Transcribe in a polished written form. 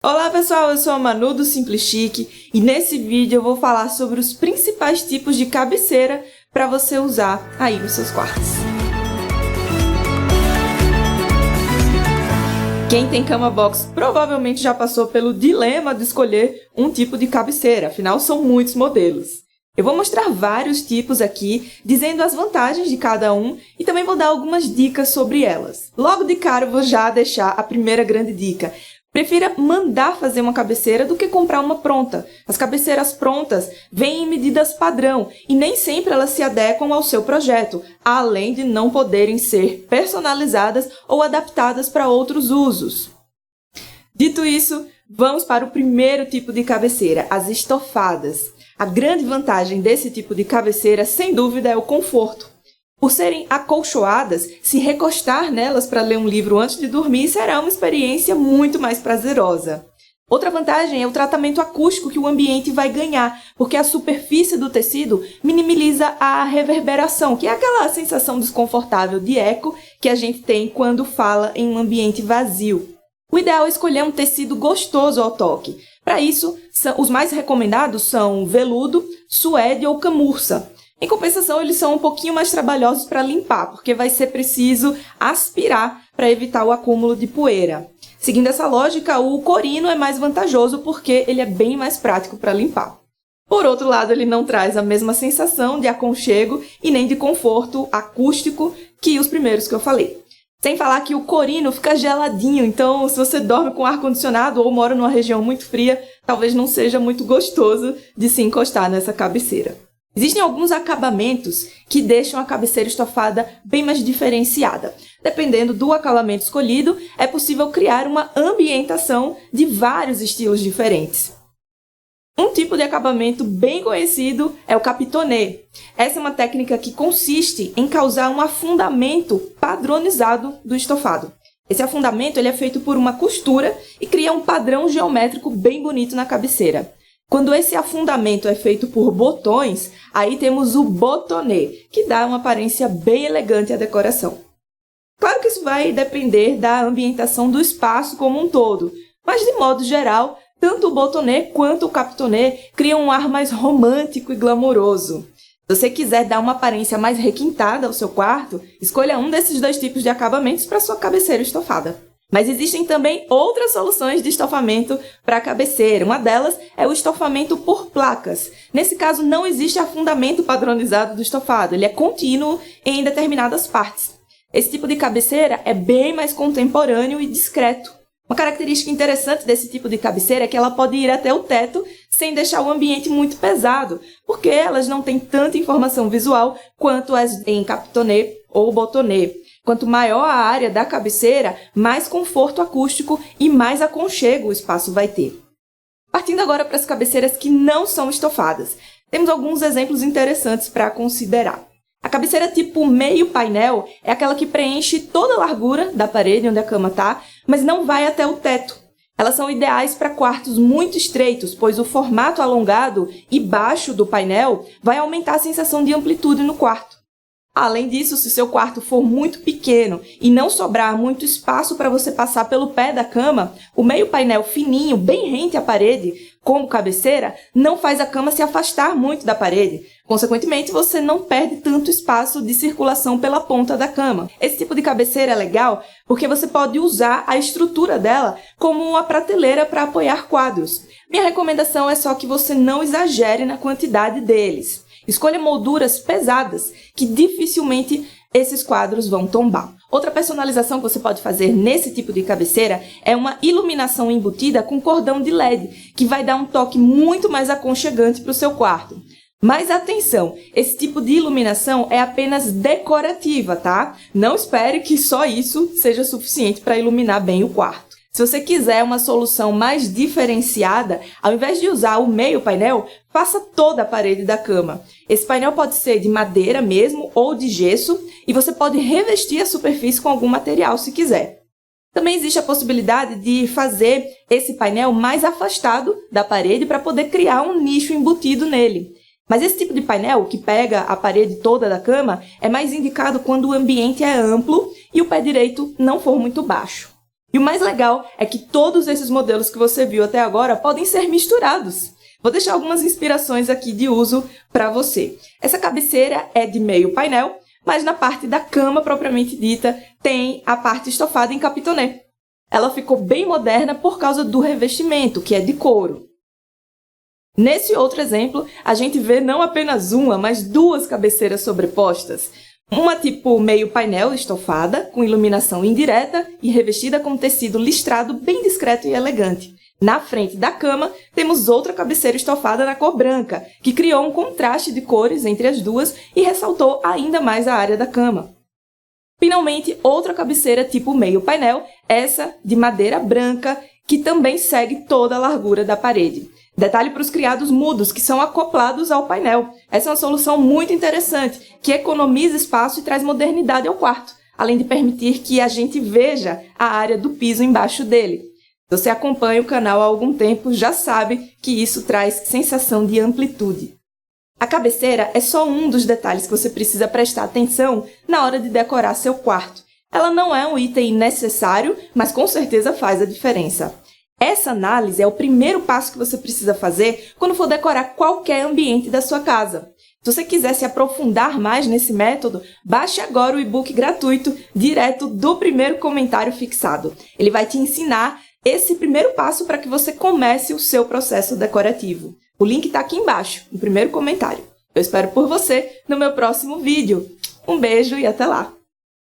Olá pessoal, eu sou a Manu do Simples Chique e nesse vídeo eu vou falar sobre os principais tipos de cabeceira para você usar aí nos seus quartos. Quem tem cama box provavelmente já passou pelo dilema de escolher um tipo de cabeceira, afinal são muitos modelos. Eu vou mostrar vários tipos aqui, dizendo as vantagens de cada um e também vou dar algumas dicas sobre elas. Logo de cara eu vou já deixar a primeira grande dica. Prefira mandar fazer uma cabeceira do que comprar uma pronta. As cabeceiras prontas vêm em medidas padrão e nem sempre elas se adequam ao seu projeto, além de não poderem ser personalizadas ou adaptadas para outros usos. Dito isso, vamos para o primeiro tipo de cabeceira, as estofadas. A grande vantagem desse tipo de cabeceira, sem dúvida, é o conforto. Por serem acolchoadas, se recostar nelas para ler um livro antes de dormir será uma experiência muito mais prazerosa. Outra vantagem é o tratamento acústico que o ambiente vai ganhar, porque a superfície do tecido minimiza a reverberação, que é aquela sensação desconfortável de eco que a gente tem quando fala em um ambiente vazio. O ideal é escolher um tecido gostoso ao toque. Para isso, os mais recomendados são veludo, suede ou camurça. Em compensação, eles são um pouquinho mais trabalhosos para limpar, porque vai ser preciso aspirar para evitar o acúmulo de poeira. Seguindo essa lógica, o corino é mais vantajoso porque ele é bem mais prático para limpar. Por outro lado, ele não traz a mesma sensação de aconchego e nem de conforto acústico que os primeiros que eu falei. Sem falar que o corino fica geladinho, então se você dorme com ar-condicionado ou mora numa região muito fria, talvez não seja muito gostoso de se encostar nessa cabeceira. Existem alguns acabamentos que deixam a cabeceira estofada bem mais diferenciada. Dependendo do acabamento escolhido, é possível criar uma ambientação de vários estilos diferentes. Um tipo de acabamento bem conhecido é o capitonê. Essa é uma técnica que consiste em causar um afundamento padronizado do estofado. Esse afundamento ele é feito por uma costura e cria um padrão geométrico bem bonito na cabeceira. Quando esse afundamento é feito por botões, aí temos o botonê, que dá uma aparência bem elegante à decoração. Claro que isso vai depender da ambientação do espaço como um todo, mas de modo geral, tanto o botonê quanto o capitonê criam um ar mais romântico e glamouroso. Se você quiser dar uma aparência mais requintada ao seu quarto, escolha um desses dois tipos de acabamentos para sua cabeceira estofada. Mas existem também outras soluções de estofamento para a cabeceira. Uma delas é o estofamento por placas. Nesse caso, não existe afundamento padronizado do estofado, ele é contínuo em determinadas partes. Esse tipo de cabeceira é bem mais contemporâneo e discreto. Uma característica interessante desse tipo de cabeceira é que ela pode ir até o teto sem deixar o ambiente muito pesado, porque elas não têm tanta informação visual quanto as em capitonê ou botonê. Quanto maior a área da cabeceira, mais conforto acústico e mais aconchego o espaço vai ter. Partindo agora para as cabeceiras que não são estofadas, temos alguns exemplos interessantes para considerar. A cabeceira tipo meio painel é aquela que preenche toda a largura da parede onde a cama está, mas não vai até o teto. Elas são ideais para quartos muito estreitos, pois o formato alongado e baixo do painel vai aumentar a sensação de amplitude no quarto. Além disso, se seu quarto for muito pequeno e não sobrar muito espaço para você passar pelo pé da cama, o meio painel fininho, bem rente à parede, como cabeceira, não faz a cama se afastar muito da parede. Consequentemente, você não perde tanto espaço de circulação pela ponta da cama. Esse tipo de cabeceira é legal porque você pode usar a estrutura dela como uma prateleira para apoiar quadros. Minha recomendação é só que você não exagere na quantidade deles. Escolha molduras pesadas, que dificilmente esses quadros vão tombar. Outra personalização que você pode fazer nesse tipo de cabeceira é uma iluminação embutida com cordão de LED, que vai dar um toque muito mais aconchegante para o seu quarto. Mas atenção, esse tipo de iluminação é apenas decorativa, tá? Não espere que só isso seja suficiente para iluminar bem o quarto. Se você quiser uma solução mais diferenciada, ao invés de usar o meio painel, faça toda a parede da cama. Esse painel pode ser de madeira mesmo ou de gesso e você pode revestir a superfície com algum material se quiser. Também existe a possibilidade de fazer esse painel mais afastado da parede para poder criar um nicho embutido nele. Mas esse tipo de painel, que pega a parede toda da cama, é mais indicado quando o ambiente é amplo e o pé direito não for muito baixo. E o mais legal é que todos esses modelos que você viu até agora podem ser misturados. Vou deixar algumas inspirações aqui de uso para você. Essa cabeceira é de meio painel, mas na parte da cama propriamente dita tem a parte estofada em capitonê. Ela ficou bem moderna por causa do revestimento, que é de couro. Nesse outro exemplo, a gente vê não apenas uma, mas duas cabeceiras sobrepostas. Uma tipo meio painel estofada, com iluminação indireta e revestida com tecido listrado bem discreto e elegante. Na frente da cama, temos outra cabeceira estofada na cor branca, que criou um contraste de cores entre as duas e ressaltou ainda mais a área da cama. Finalmente, outra cabeceira tipo meio painel, essa de madeira branca, que também segue toda a largura da parede. Detalhe para os criados mudos, que são acoplados ao painel. Essa é uma solução muito interessante, que economiza espaço e traz modernidade ao quarto, além de permitir que a gente veja a área do piso embaixo dele. Se você acompanha o canal há algum tempo, já sabe que isso traz sensação de amplitude. A cabeceira é só um dos detalhes que você precisa prestar atenção na hora de decorar seu quarto. Ela não é um item necessário, mas com certeza faz a diferença. Essa análise é o primeiro passo que você precisa fazer quando for decorar qualquer ambiente da sua casa. Se você quiser se aprofundar mais nesse método, baixe agora o e-book gratuito direto do primeiro comentário fixado. Ele vai te ensinar esse primeiro passo para que você comece o seu processo decorativo. O link está aqui embaixo, no primeiro comentário. Eu espero por você no meu próximo vídeo. Um beijo e até lá!